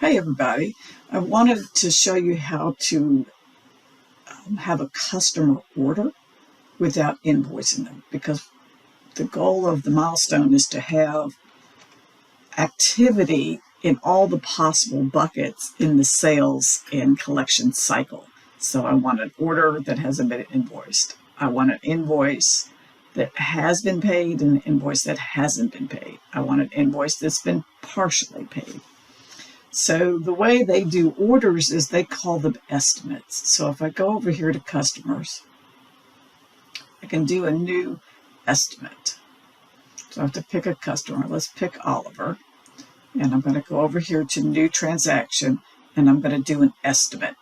Hey everybody, I wanted to show you how to have a customer order without invoicing them, because the goal of the milestone is to have activity in all the possible buckets in the sales and collection cycle. So I want an order that hasn't been invoiced. I want an invoice that has been paid and an invoice that hasn't been paid. I want an invoice that's been partially paid. So the way they do orders is they call them estimates. So if I go over here to customers, I can do a new estimate. So I have to pick a customer. Let's pick Oliver. And I'm going to go over here to new transaction, and I'm going to do an estimate.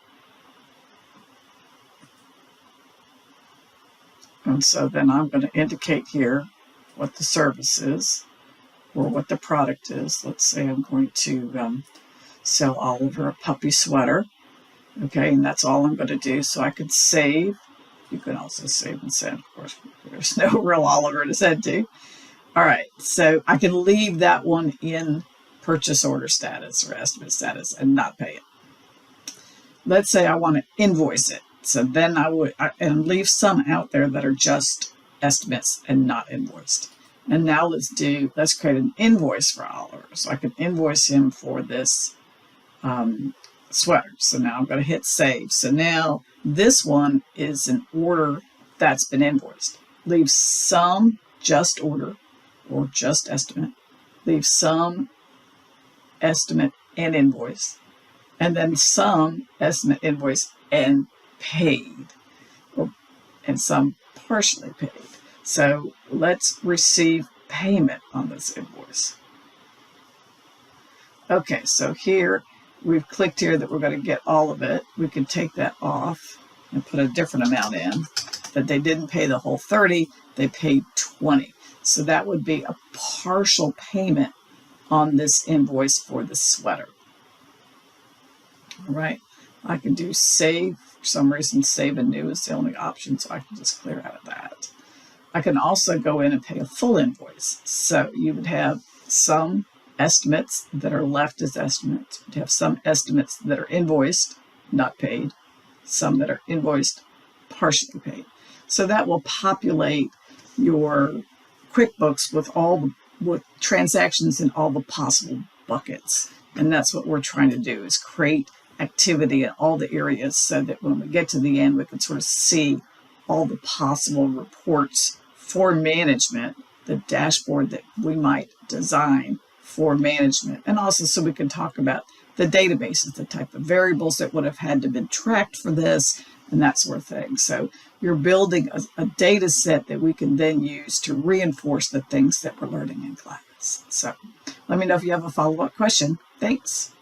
And so then I'm going to indicate here what the service is or what the product is. Let's say I'm going to sell Oliver a puppy sweater. Okay, and that's all I'm going to do. So I could save. You can also save and send. Of course, there's no real Oliver to send to. All right, so I can leave that one in purchase order status or estimate status and not pay it. Let's say I want to invoice it. So then I would and leave some out there that are just estimates and not invoiced. And now let's create an invoice for Oliver. So I can invoice him for this sweater. So now I'm going to hit save. So now this one is an order that's been invoiced. Leave some just order or just estimate. Leave some estimate and invoice. And then some estimate, invoice, and paid. And some partially paid. So let's receive payment on this invoice. Okay, so here we've clicked here that we're going to get all of it. We can take that off and put a different amount in. That they didn't pay the whole 30, they paid 20. So that would be a partial payment on this invoice for the sweater. All right, I can do save. For some reason, save and new is the only option, so I can just clear out of that. I can also go in and pay a full invoice. So you would have some estimates that are left as estimates. You'd have some estimates that are invoiced, not paid, some that are invoiced, partially paid. So that will populate your QuickBooks with transactions in all the possible buckets. And that's what we're trying to do, is create activity in all the areas so that when we get to the end, we can sort of see all the possible reports for management, the dashboard that we might design for management. And also so we can talk about the databases, the type of variables that would have had to been tracked for this, and that sort of thing. So you're building a data set that we can then use to reinforce the things that we're learning in class. So let me know if you have a follow-up question. Thanks.